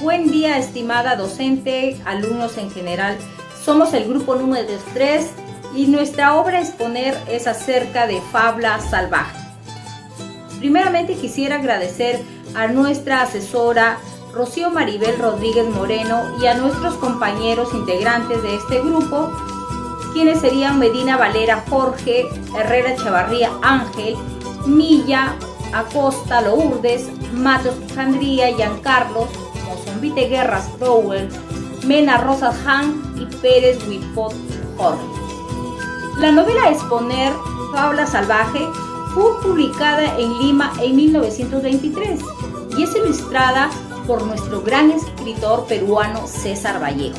Buen día, estimada docente, alumnos en general. Somos el grupo número 3 y nuestra obra a exponer es acerca de Fabla Salvaje. Primeramente quisiera agradecer a nuestra asesora Rocío Maribel Rodríguez Moreno y a nuestros compañeros integrantes de este grupo, quienes serían Medina Valera Jorge, Herrera Chavarría Ángel, Milla Acosta Lourdes, Matos Alejandría Giancarlos, Mozonvite Guerras Rowell, Mena Rosas Han y Pérez Huipot Jorge. La novela a exponer, Fabla Salvaje, fue publicada en Lima en 1923 y es ilustrada por nuestro gran escritor peruano César Vallejo.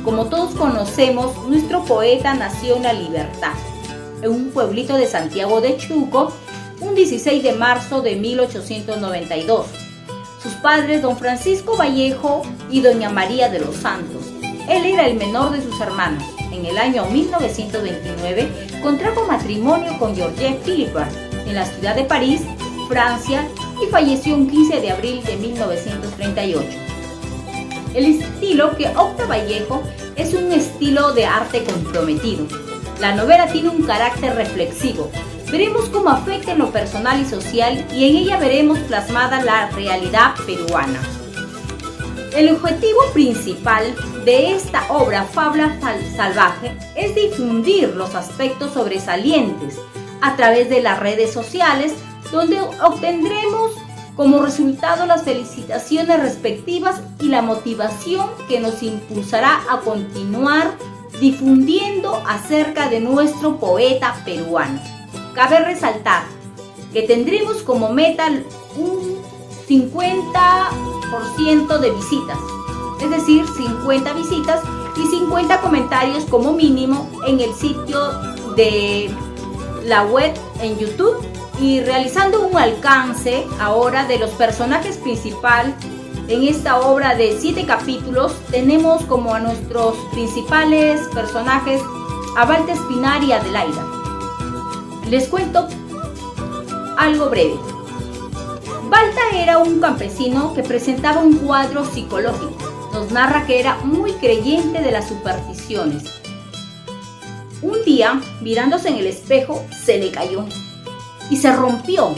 Como todos conocemos, nuestro poeta nació en La Libertad, en un pueblito de Santiago de Chuco, un 16 de marzo de 1892. Sus padres, don Francisco Vallejo y doña María de los Santos. Él era el menor de sus hermanos. En el año 1929 contrajo matrimonio con Georgette Philibert en la ciudad de París, Francia, y falleció un 15 de abril de 1938. El estilo que opta Vallejo es un estilo de arte comprometido. La novela tiene un carácter reflexivo. Veremos cómo afecta en lo personal y social y en ella veremos plasmada la realidad peruana. El objetivo principal de esta obra, Fabla Salvaje, es difundir los aspectos sobresalientes a través de las redes sociales, donde obtendremos como resultado las felicitaciones respectivas y la motivación que nos impulsará a continuar difundiendo acerca de nuestro poeta peruano. Cabe resaltar que tendremos como meta un 50% de visitas, es decir, 50 visitas y 50 comentarios como mínimo en el sitio de la web en YouTube, y realizando un alcance ahora de los personajes principales. En esta obra de 7 capítulos tenemos como a nuestros principales personajes a Balta Espinar y Adelaida. Les cuento algo breve. Balta era un campesino que presentaba un cuadro psicológico. Nos narra que era muy creyente de las supersticiones. Un día, mirándose en el espejo, se le cayó y se rompió.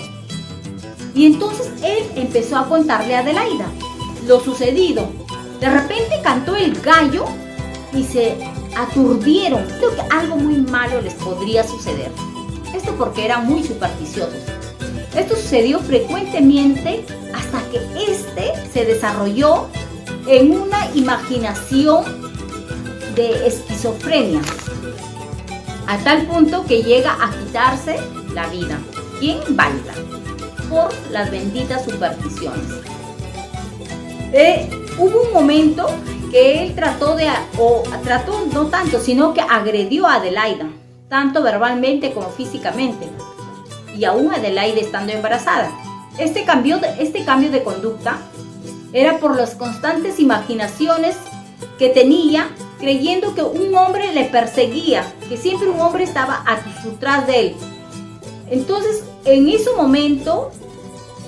Y entonces él empezó a contarle a Adelaida lo sucedido. De repente cantó el gallo y se aturdieron. Creo que algo muy malo les podría suceder. Esto porque eran muy supersticiosos. Esto sucedió frecuentemente hasta que se desarrolló en una imaginación de esquizofrenia, a tal punto que llega a quitarse la vida. ¿Quién? Balta, por las benditas supersticiones. Hubo un momento que él trató no tanto, sino que agredió a Adelaida, tanto verbalmente como físicamente, y aún Adelaida estando embarazada. Este cambio de conducta era por las constantes imaginaciones que tenía, creyendo que un hombre le perseguía, que siempre un hombre estaba atrás de él. Entonces, en ese momento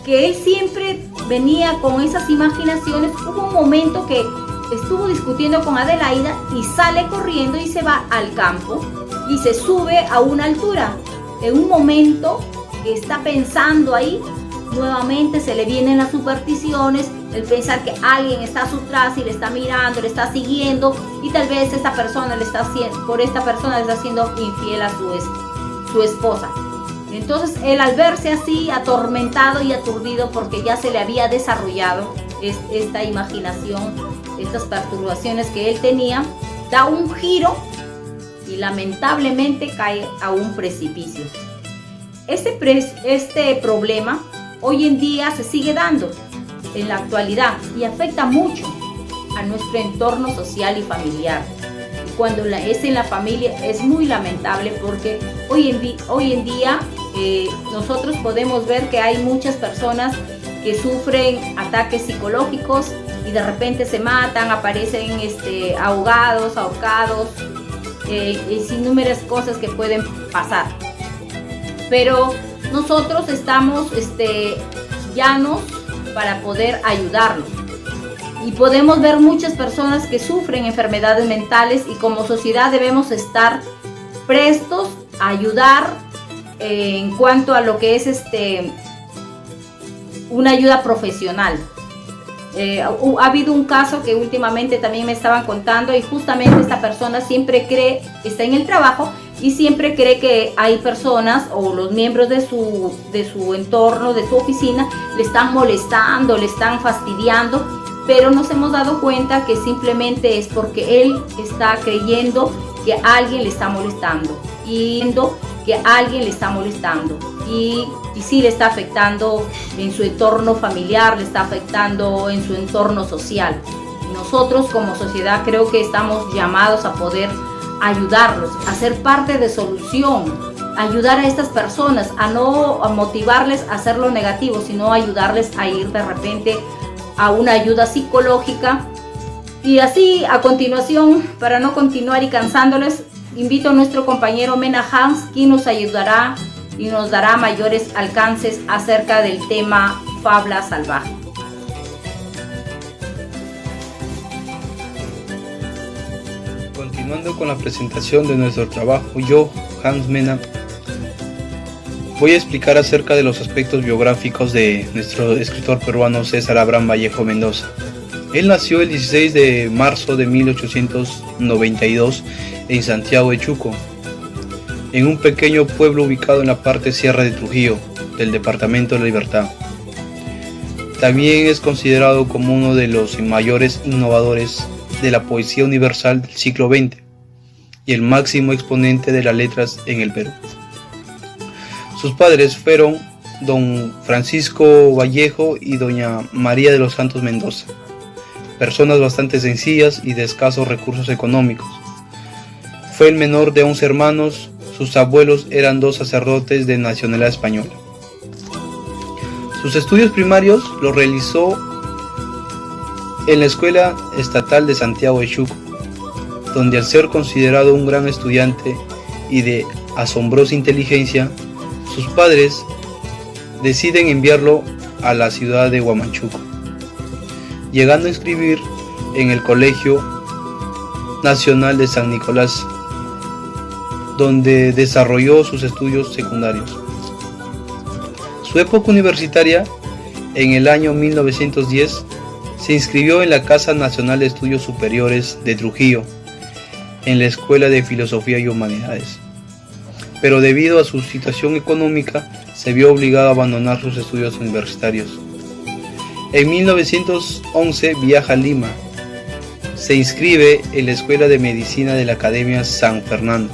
que él siempre venía con esas imaginaciones, hubo un momento que estuvo discutiendo con Adelaida y sale corriendo y se va al campo y se sube a una altura. En un momento que está pensando ahí, nuevamente se le vienen las supersticiones, el pensar que alguien está a su tras y le está mirando, le está siguiendo, y tal vez esta persona le está siendo infiel a su esposa. Entonces él, al verse así atormentado y aturdido porque ya se le había desarrollado esta imaginación, estas perturbaciones que él tenía, da un giro y lamentablemente cae a un precipicio. Este problema hoy en día se sigue dando en la actualidad y afecta mucho a nuestro entorno social y familiar. Y cuando es en la familia es muy lamentable, porque hoy en día nosotros podemos ver que hay muchas personas que sufren ataques psicológicos y de repente se matan, aparecen ahogados, ahorcados, y sin números cosas que pueden pasar. Pero nosotros estamos llanos para poder ayudarlos. y podemos ver muchas personas que sufren enfermedades mentales y como sociedad debemos estar prestos a ayudar en cuanto a lo que es una ayuda profesional. Ha habido un caso que últimamente también me estaban contando y justamente esta persona siempre cree, está en el trabajo y siempre cree que hay personas o los miembros de su entorno, de su oficina, le están molestando, le están fastidiando, pero nos hemos dado cuenta que simplemente es porque él está creyendo que alguien le está molestando y sí le está afectando en su entorno familiar, le está afectando en su entorno social. Nosotros como sociedad creo que estamos llamados a poder ayudarlos, a ser parte de solución, ayudar a estas personas, a no motivarles a hacer lo negativo, sino ayudarles a ir de repente a una ayuda psicológica. Y así a continuación, para no continuar y cansándoles, invito a nuestro compañero Mena Hans, quien nos ayudará y nos dará mayores alcances acerca del tema fabla salvaje. Continuando con la presentación de nuestro trabajo, yo, Hans Mena, voy a explicar acerca de los aspectos biográficos de nuestro escritor peruano César Abraham Vallejo Mendoza. Él nació el 16 de marzo de 1892 en Santiago de Chuco, en un pequeño pueblo ubicado en la parte sierra de Trujillo, del departamento de La Libertad. También es considerado como uno de los mayores innovadores de la poesía universal del siglo XX y el máximo exponente de las letras en el Perú. Sus padres fueron don Francisco Vallejo y doña María de los Santos Mendoza, personas bastante sencillas y de escasos recursos económicos. Fue el menor de 11 hermanos, sus abuelos eran 2 sacerdotes de nacionalidad española. Sus estudios primarios los realizó en la Escuela Estatal de Santiago de Chuco, donde al ser considerado un gran estudiante y de asombrosa inteligencia, sus padres deciden enviarlo a la ciudad de Huamachuco, llegando a inscribir en el Colegio Nacional de San Nicolás, donde desarrolló sus estudios secundarios. Su época universitaria, en el año 1910, se inscribió en la Casa Nacional de Estudios Superiores de Trujillo, en la Escuela de Filosofía y Humanidades, pero debido a su situación económica se vio obligado a abandonar sus estudios universitarios. En 1911 viaja a Lima, se inscribe en la Escuela de Medicina de la Academia San Fernando,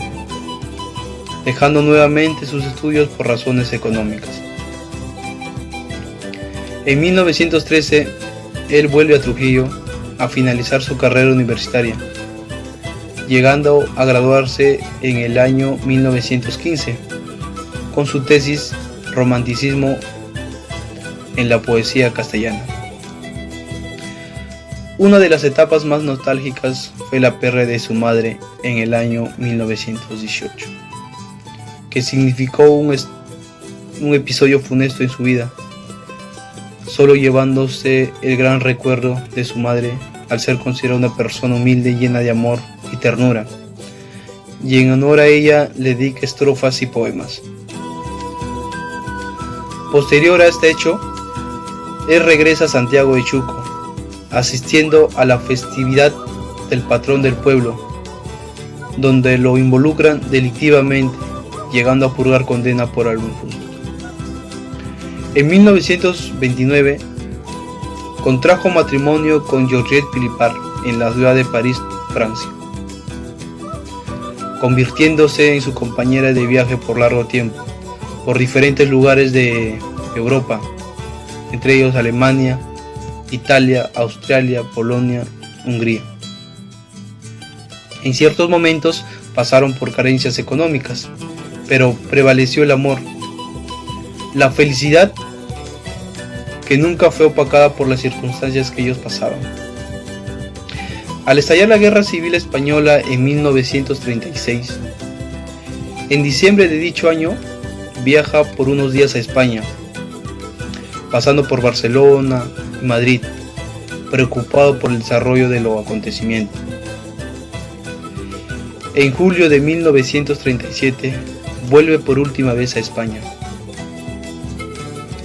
dejando nuevamente sus estudios por razones económicas. En 1913, él vuelve a Trujillo a finalizar su carrera universitaria, llegando a graduarse en el año 1915 con su tesis Romanticismo en la poesía castellana. Una de las etapas más nostálgicas fue la pérdida de su madre en el año 1918, que significó un episodio funesto en su vida, solo llevándose el gran recuerdo de su madre al ser considerada una persona humilde, llena de amor y ternura, y en honor a ella le dedica estrofas y poemas. Posterior a este hecho, él regresa a Santiago de Chuco, asistiendo a la festividad del patrón del pueblo, donde lo involucran delictivamente, llegando a purgar condena por algo injusto. En 1929 contrajo matrimonio con Georgette Philippard en la ciudad de París, Francia, convirtiéndose en su compañera de viaje por largo tiempo, por diferentes lugares de Europa, entre ellos Alemania, Italia, Australia, Polonia, Hungría. En ciertos momentos pasaron por carencias económicas, pero prevaleció el amor, la felicidad que nunca fue opacada por las circunstancias que ellos pasaban. Al estallar la Guerra Civil Española en 1936, en diciembre de dicho año viaja por unos días a España, pasando por Barcelona y Madrid, preocupado por el desarrollo de los acontecimientos. En julio de 1937 vuelve por última vez a España,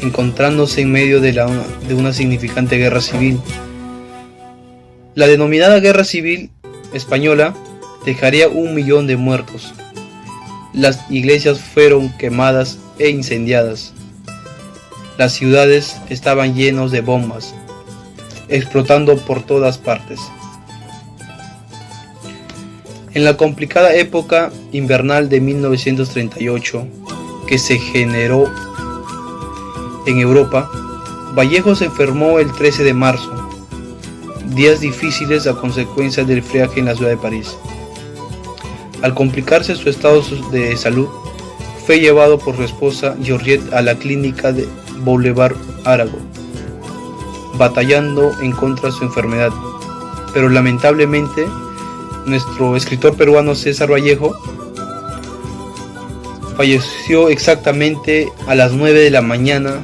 encontrándose en medio de una significante guerra civil. La denominada Guerra Civil Española dejaría 1 millón de muertos. Las iglesias fueron quemadas e incendiadas. Las ciudades estaban llenas de bombas, explotando por todas partes. En la complicada época invernal de 1938 que se generó en Europa, Vallejo se enfermó el 13 de marzo, días difíciles a consecuencia del friaje en la ciudad de París. Al complicarse su estado de salud, fue llevado por su esposa Georgette a la clínica de Boulevard Arago, batallando en contra de su enfermedad, pero lamentablemente nuestro escritor peruano César Vallejo falleció exactamente a las 9 de la mañana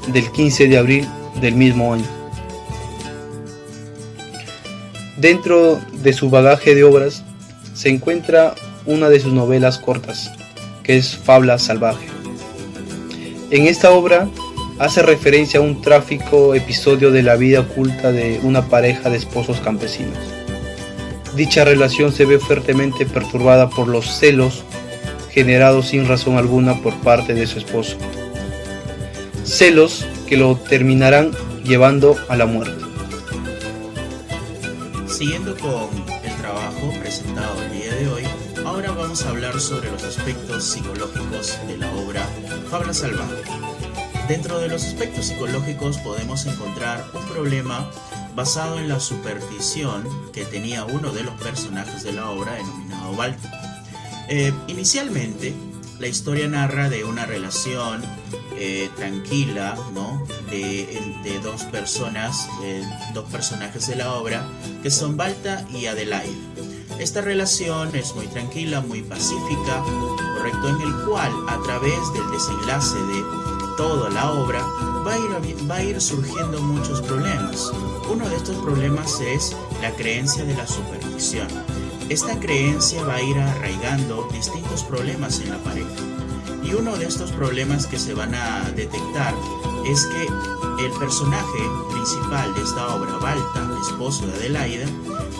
del 15 de abril del mismo año. Dentro de su bagaje de obras se encuentra una de sus novelas cortas, que es Fabla Salvaje. En esta obra hace referencia a un trágico episodio de la vida oculta de una pareja de esposos campesinos. Dicha relación se ve fuertemente perturbada por los celos generados sin razón alguna por parte de su esposo. Celos que lo terminarán llevando a la muerte. Siguiendo con el trabajo presentado el día de hoy, ahora vamos a hablar sobre los aspectos psicológicos de la obra Fabla Salvaje. Dentro de los aspectos psicológicos podemos encontrar un problema basado en la superstición que tenía uno de los personajes de la obra, denominado Balta. Inicialmente, la historia narra de una relación tranquila, ¿no? de dos personas, dos personajes de la obra, que son Balta y Adelaide. Esta relación es muy tranquila, muy pacífica, correcto, en el cual, a través del desenlace de toda la obra, va a ir surgiendo muchos problemas. Uno de estos problemas es la creencia de la superstición. Esta creencia va a ir arraigando distintos problemas en la pareja. Y uno de estos problemas que se van a detectar es que el personaje principal de esta obra, Balta, esposo de Adelaida,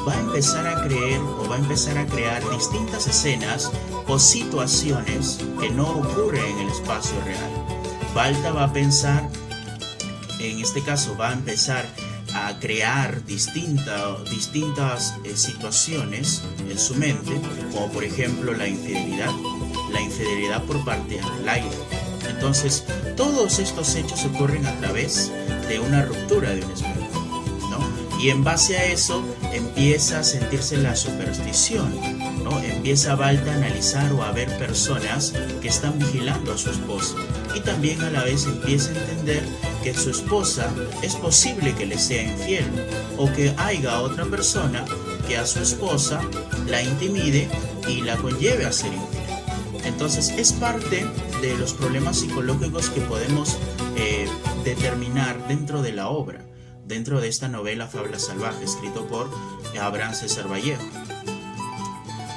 va a empezar a creer o va a empezar a crear distintas escenas o situaciones que no ocurren en el espacio real. Balta va a pensar, en este caso va a empezar a crear distintas situaciones en su mente, como por ejemplo la infidelidad por parte de Adelaide. Entonces, todos estos hechos ocurren a través de una ruptura de un espejo, ¿no? Y en base a eso empieza a sentirse la superstición, ¿no? Empieza Balta a analizar o a ver personas que están vigilando a su esposa, y también a la vez empieza a entender que su esposa es posible que le sea infiel, o que haya otra persona que a su esposa la intimide y la conlleve a ser infiel. Entonces es parte de los problemas psicológicos que podemos determinar dentro de la obra, dentro de esta novela Fabla Salvaje, escrito por Abraham César Vallejo.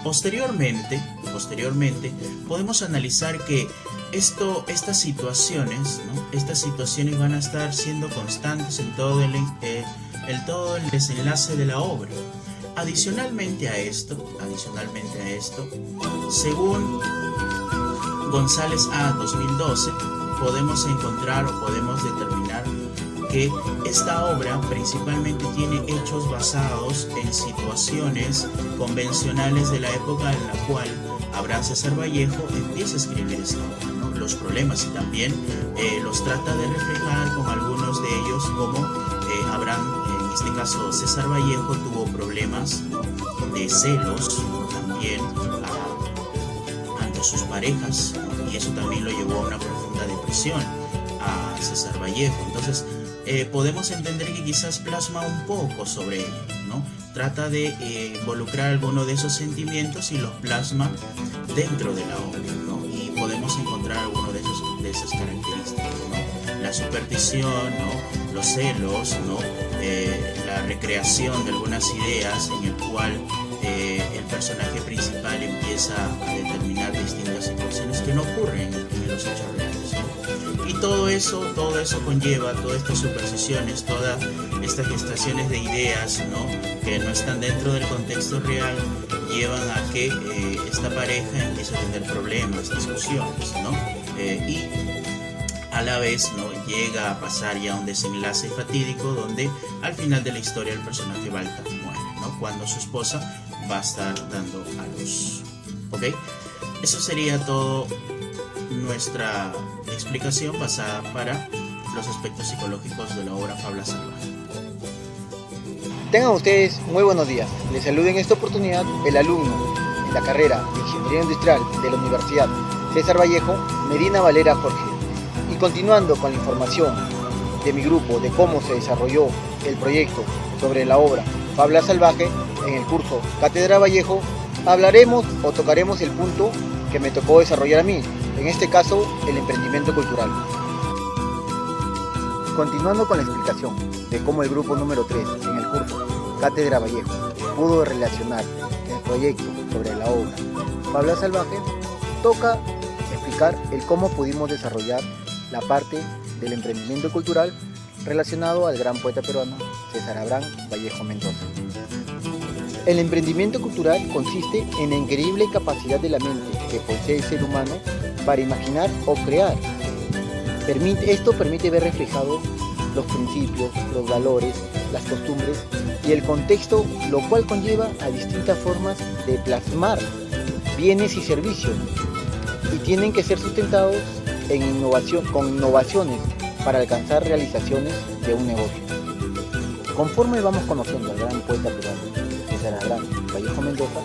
Posteriormente podemos analizar que estas situaciones, ¿no? Estas situaciones van a estar siendo constantes en todo el desenlace de la obra. Adicionalmente a esto, según González A. 2012, podemos encontrar o podemos determinar que esta obra principalmente tiene hechos basados en situaciones convencionales de la época en la cual Abraham César Vallejo empieza a escribir esta obra, ¿no? Los problemas, y también los trata de reflejar con algunos de ellos, como Abraham, en este caso César Vallejo, tuvo problemas, ¿no?, de celos, ¿no?, también ante sus parejas, ¿no?, y eso también lo llevó a una profunda depresión a César Vallejo. Entonces podemos entender que quizás plasma un poco sobre ello, ¿no? Trata de involucrar alguno de esos sentimientos y los plasma dentro de la obra, ¿no? Y podemos encontrar alguno de esas características, ¿no? La superstición, ¿no?, los celos, ¿no?, la recreación de algunas ideas en el cual el personaje principal empieza a determinar distintas situaciones que no ocurren en los hechos reales, ¿no? Y todo eso conlleva, todas estas supersticiones, todas estas gestaciones de ideas, ¿no?, que no están dentro del contexto real, llevan a que esta pareja empiece a tener problemas, discusiones, ¿no? Y a la vez, ¿no?, llega a pasar ya un desenlace fatídico donde al final de la historia el personaje Balta muere, ¿no?, cuando su esposa va a estar dando a luz. ¿Ok? Eso sería todo nuestra explicación basada para los aspectos psicológicos de la obra Fábula Salvaje. Tengan ustedes muy buenos días. Les saludo en esta oportunidad el alumno en la carrera de Ingeniería Industrial de la Universidad César Vallejo, Medina Valera Jorge. Y continuando con la información de mi grupo de cómo se desarrolló el proyecto sobre la obra Fábula Salvaje en el curso Cátedra Vallejo, hablaremos o tocaremos el punto que me tocó desarrollar a mí, en este caso el emprendimiento cultural. Continuando con la explicación de cómo el grupo número 3 en el curso Cátedra Vallejo pudo relacionar el proyecto sobre la obra Fábula Salvaje, toca explicar el cómo pudimos desarrollar la parte del emprendimiento cultural relacionado al gran poeta peruano César Abraham Vallejo Mendoza. El emprendimiento cultural consiste en la increíble capacidad de la mente que posee el ser humano para imaginar o crear. Esto permite ver reflejados los principios, los valores, las costumbres y el contexto, lo cual conlleva a distintas formas de plasmar bienes y servicios, y tienen que ser sustentados con innovaciones para alcanzar realizaciones de un negocio. Conforme vamos conociendo al gran poeta peruano César Abraham Vallejo Mendoza,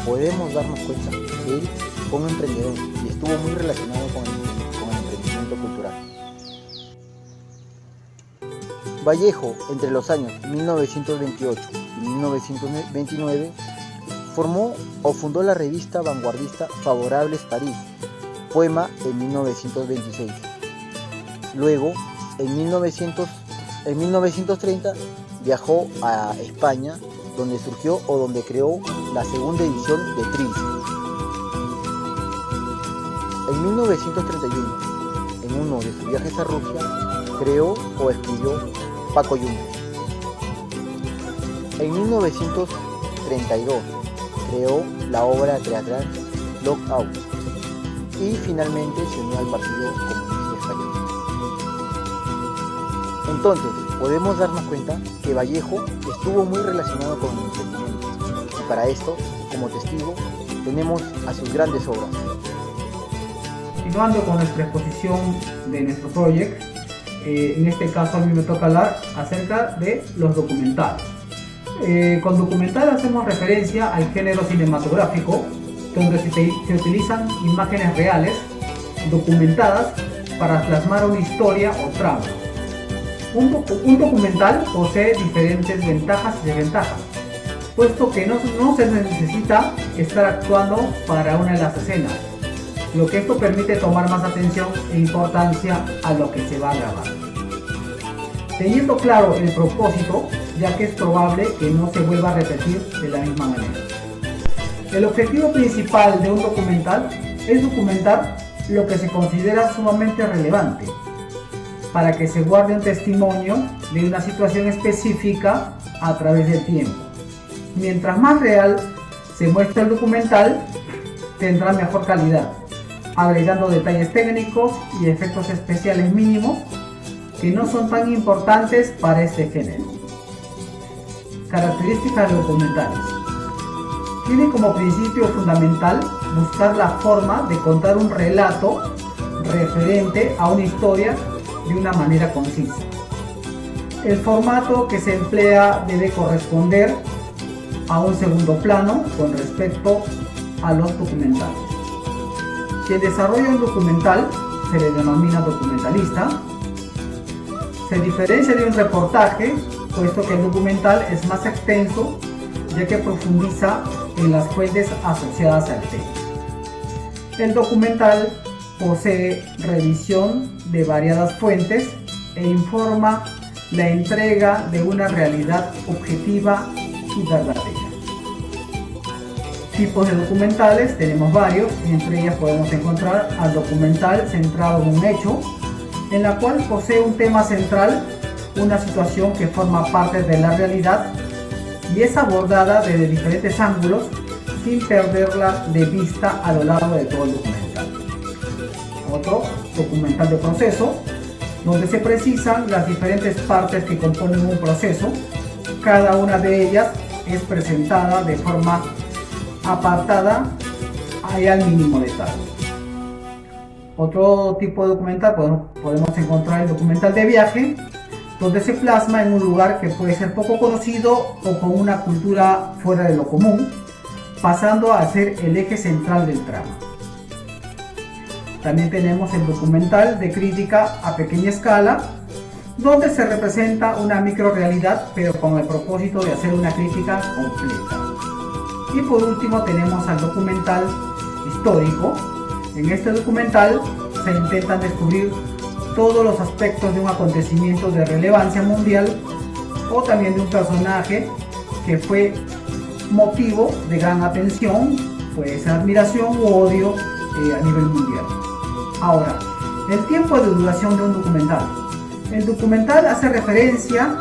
podemos darnos cuenta que él fue un emprendedor y estuvo muy relacionado con el emprendimiento cultural. Vallejo, entre los años 1928 y 1929, formó o fundó la revista vanguardista Favorables París, Poema, en 1926. Luego, en 1930, viajó a España, donde surgió o donde creó la segunda edición de Trilce. En 1931, en uno de sus viajes a Rusia, creó o escribió Paco Yunque. En 1932 creó la obra teatral Lockout y finalmente se unió al Partido Comunista Español. Entonces, podemos darnos cuenta que Vallejo estuvo muy relacionado con el emprendimiento, y para esto, como testigo, tenemos a sus grandes obras. Continuando con nuestra exposición de nuestro proyecto, en este caso a mí me toca hablar acerca de los documentales. Con documental hacemos referencia al género cinematográfico, donde se utilizan imágenes reales, documentadas, para plasmar una historia o trama. Un documental posee diferentes ventajas y desventajas, puesto que no se necesita estar actuando para una de las escenas, lo que esto permite tomar más atención e importancia a lo que se va a grabar. Teniendo claro el propósito, ya que es probable que no se vuelva a repetir de la misma manera. El objetivo principal de un documental es documentar lo que se considera sumamente relevante, para que se guarde un testimonio de una situación específica a través del tiempo. Mientras más real se muestra el documental, tendrá mejor calidad, agregando detalles técnicos y efectos especiales mínimos que no son tan importantes para este género. Características documentales. Tiene como principio fundamental buscar la forma de contar un relato referente a una historia de una manera concisa. El formato que se emplea debe corresponder a un segundo plano con respecto a los documentales. Quien desarrolla un documental se le denomina documentalista. Se diferencia de un reportaje, puesto que el documental es más extenso, ya que profundiza en las fuentes asociadas al tema. El documental posee revisión de variadas fuentes e informa la entrega de una realidad objetiva y verdadera. Tipos de documentales tenemos varios, entre ellas podemos encontrar al documental centrado en un hecho, en la cual posee un tema central, una situación que forma parte de la realidad y es abordada desde diferentes ángulos sin perderla de vista a lo largo de todo el documental. Otro, documental de proceso, donde se precisan las diferentes partes que componen un proceso. Cada una de ellas es presentada de forma apartada y al mínimo detalle. Otro tipo de documental podemos encontrar el documental de viaje, donde se plasma en un lugar que puede ser poco conocido o con una cultura fuera de lo común, pasando a ser el eje central del trama. También tenemos el documental de crítica a pequeña escala, donde se representa una microrealidad, pero con el propósito de hacer una crítica completa. Y por último tenemos al documental histórico. En este documental se intentan descubrir todos los aspectos de un acontecimiento de relevancia mundial o también de un personaje que fue motivo de gran atención, puede ser admiración u odio a nivel mundial. Ahora, el tiempo de duración de un documental. El documental hace referencia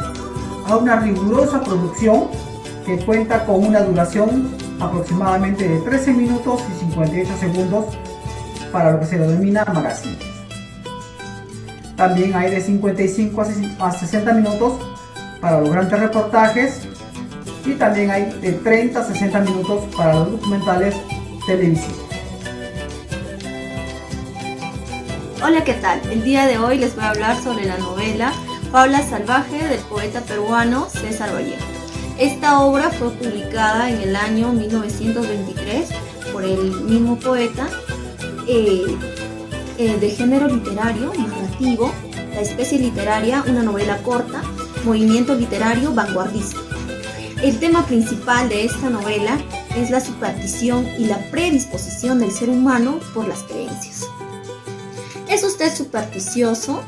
a una rigurosa producción que cuenta con una duración aproximadamente de 13 minutos y 58 segundos para lo que se denomina magazines. También hay de 55 a 60 minutos para los grandes reportajes y también hay de 30 a 60 minutos para los documentales televisivos. Hola, ¿qué tal? El día de hoy les voy a hablar sobre la novela Fábula Salvaje del poeta peruano César Vallejo. Esta obra fue publicada en el año 1923 por el mismo poeta, de género literario, narrativo, la especie literaria, una novela corta, movimiento literario vanguardista. El tema principal de esta novela es la superstición y la predisposición del ser humano por las creencias. ¿Es usted supersticioso?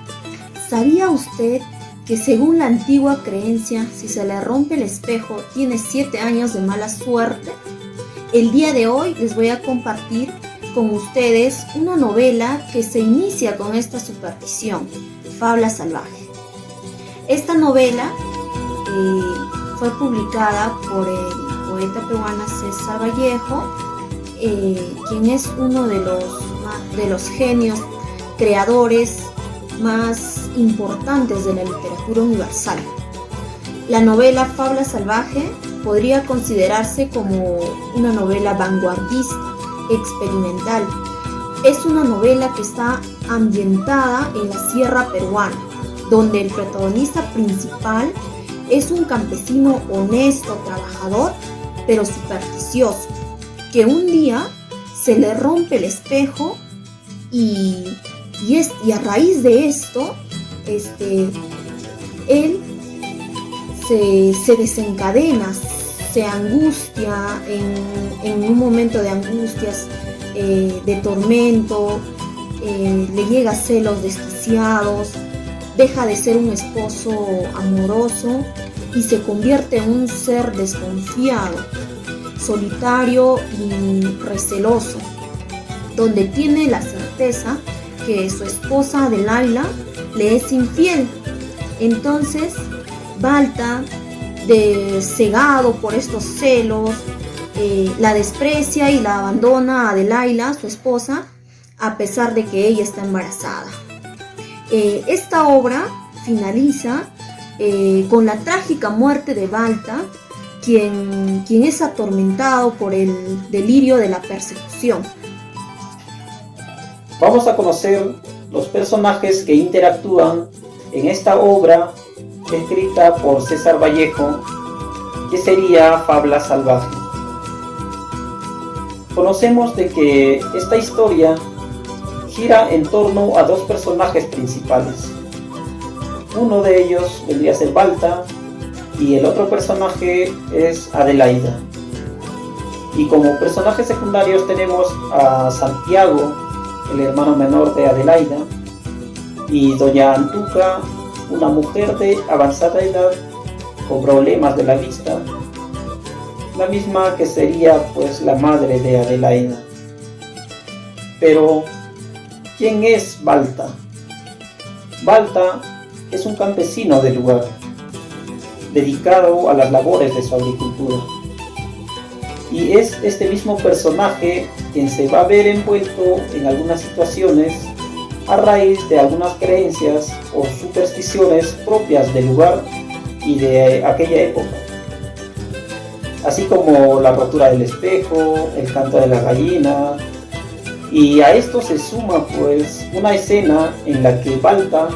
¿Sabía usted que según la antigua creencia, si se le rompe el espejo, tiene 7 años de mala suerte? El día de hoy les voy a compartir con ustedes una novela que se inicia con esta superstición, Fábula Salvaje. Esta novela fue publicada por el poeta peruano César Vallejo, quien es uno de los genios creadores más importantes de la literatura universal. La novela Fábula Salvaje podría considerarse como una novela vanguardista, experimental. Es una novela que está ambientada en la sierra peruana, donde el protagonista principal es un campesino honesto, trabajador, pero supersticioso, que un día se le rompe el espejo y a raíz de esto, él se desencadena, se angustia en un momento de angustias, de tormento, le llega celos desquiciados, deja de ser un esposo amoroso y se convierte en un ser desconfiado, solitario y receloso, donde tiene la certeza que su esposa Adelaida le es infiel. Entonces Balta, cegado por estos celos, la desprecia y la abandona a Adelaida, su esposa, a pesar de que ella está embarazada. Esta obra finaliza con la trágica muerte de Balta, quien es atormentado por el delirio de la persecución. Vamos a conocer los personajes que interactúan en esta obra escrita por César Vallejo, que sería Fábula Salvaje. Conocemos de que esta historia gira en torno a dos personajes principales. Uno de ellos vendría a ser Balta y el otro personaje es Adelaida. Y como personajes secundarios tenemos a Santiago, el hermano menor de Adelaida, y Doña Antuca una mujer de avanzada edad con problemas de la vista, la misma que sería pues la madre de Adelaida. Pero, ¿quién es Balta? Balta es un campesino del lugar, dedicado a las labores de su agricultura. Y es este mismo personaje quien se va a ver envuelto en algunas situaciones a raíz de algunas creencias o supersticiones propias del lugar y de aquella época. Así como la rotura del espejo, el canto de la gallina, y a esto se suma pues una escena en la que Balta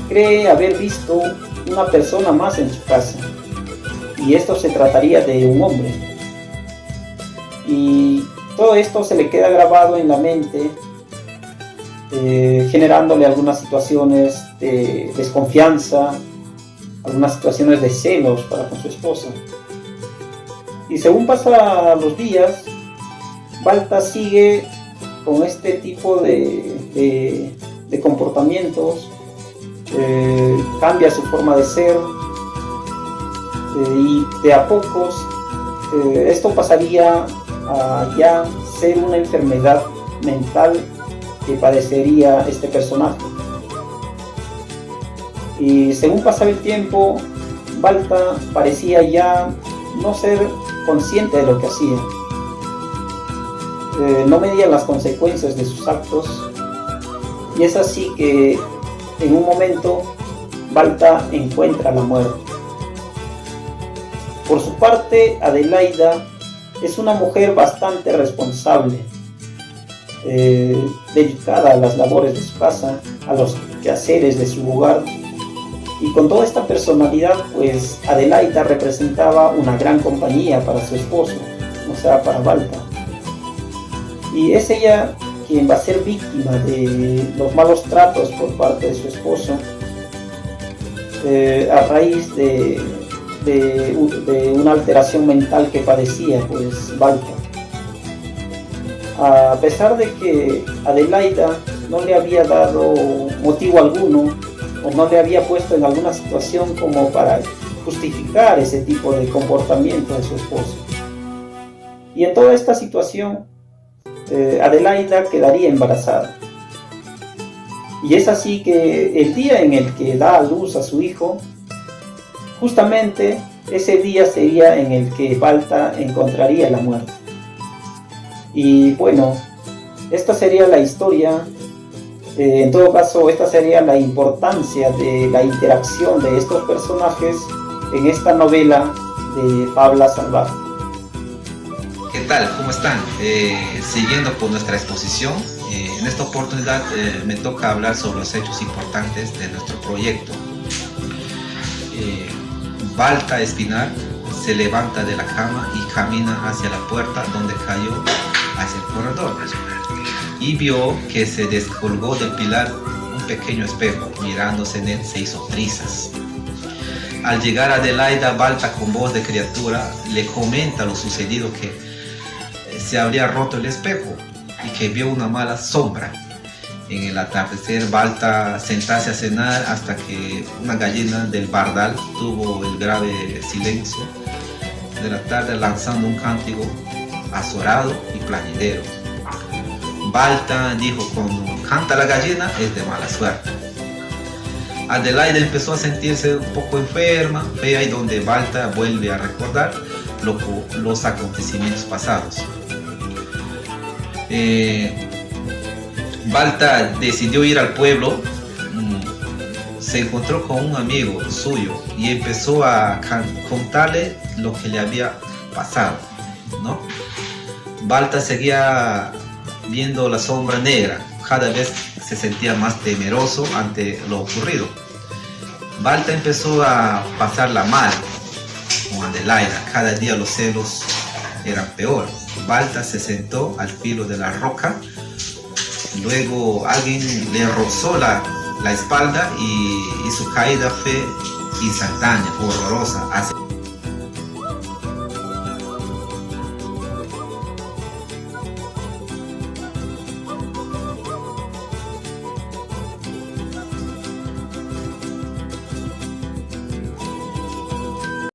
cree haber visto una persona más en su casa, y esto se trataría de un hombre. Y todo esto se le queda grabado en la mente, generándole algunas situaciones de desconfianza, algunas situaciones de celos para con su esposa. Y según pasan los días, Balta sigue con este tipo de comportamientos, cambia su forma de ser, y de a pocos esto pasaría a ya ser una enfermedad mental que padecería este personaje. Y según pasaba el tiempo, Balta parecía ya no ser consciente de lo que hacía. No medía las consecuencias de sus actos, y es así que en un momento Balta encuentra la muerte. Por su parte, Adelaida es una mujer bastante responsable, dedicada a las labores de su casa, a los quehaceres de su hogar, y con toda esta personalidad, pues Adelaida representaba una gran compañía para su esposo, o sea, para Balta. Y es ella quien va a ser víctima de los malos tratos por parte de su esposo, a raíz de una alteración mental que padecía pues Balta. A pesar de que Adelaida no le había dado motivo alguno, o no le había puesto en alguna situación como para justificar ese tipo de comportamiento de su esposo. Y en toda esta situación, Adelaida quedaría embarazada. Y es así que el día en el que da a luz a su hijo, justamente ese día sería en el que Balta encontraría la muerte. Y bueno, esta sería la historia. En todo caso, esta sería la importancia de la interacción de estos personajes en esta novela de Fábula Salvaje. ¿Qué tal? ¿Cómo están? Siguiendo con nuestra exposición, en esta oportunidad me toca hablar sobre los hechos importantes de nuestro proyecto. Balta Espinar se levanta de la cama y camina hacia la puerta donde cayó, hacia el corredor, y vio que se descolgó del pilar un pequeño espejo. Mirándose en él se hizo trizas. Al llegar a Adelaida, Balta con voz de criatura le comenta lo sucedido, que se habría roto el espejo y que vio una mala sombra. En el atardecer, Balta sentase a cenar hasta que una gallina del bardal tuvo el grave silencio de la tarde, lanzando un cántico azorado y plañidero. Balta dijo: cuando canta la gallina es de mala suerte. Adelaida empezó a sentirse un poco enferma. Ve ahí donde Balta vuelve a recordar los acontecimientos pasados. Balta decidió ir al pueblo. Se encontró con un amigo suyo y empezó a contarle lo que le había pasado, ¿no? Balta seguía viendo la sombra negra. Cada vez se sentía más temeroso ante lo ocurrido. Balta empezó a pasarla mal con Adelaida. Cada día los celos eran peor. Balta se sentó al filo de la roca. Luego alguien le rozó la espalda y su caída fue instantánea, horrorosa.